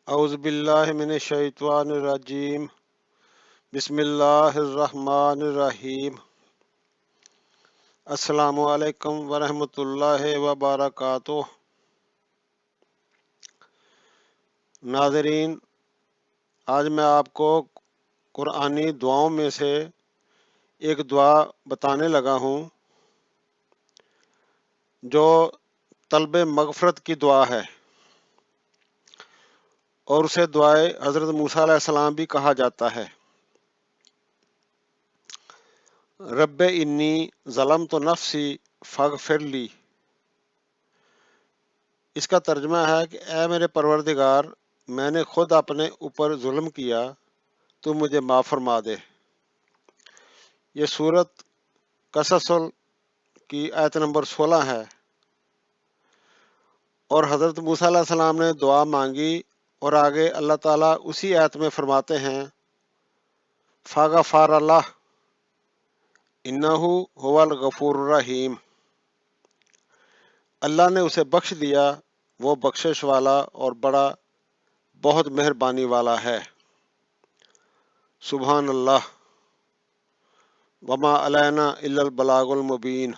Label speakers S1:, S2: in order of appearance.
S1: اعوذ باللہ من الشیطان الرجیم بسم اللہ الرحمن الرحیم السلام علیکم ورحمۃ اللہ وبرکاتہ۔ ناظرین، آج میں آپ کو قرآنی دعاؤں میں سے ایک دعا بتانے لگا ہوں جو طلب مغفرت کی دعا ہے، اور اسے دعائے حضرت موسیٰ علیہ السلام بھی کہا جاتا ہے۔ رب انی ظلمت نفسی فاغفر لی۔ اس کا ترجمہ ہے کہ اے میرے پروردگار، میں نے خود اپنے اوپر ظلم کیا، تو مجھے معاف فرما دے۔ یہ سورت قصص کی آیت نمبر 16 ہے، اور حضرت موسیٰ علیہ السلام نے دعا مانگی، اور آگے اللہ تعالیٰ اسی آیت میں فرماتے ہیں فاغفر اللہ انہ هو الغفور الرحیم۔ اللہ نے اسے بخش دیا، وہ بخشش والا اور بہت مہربانی والا ہے۔ سبحان اللہ، وما علینا الا البلاغ المبین۔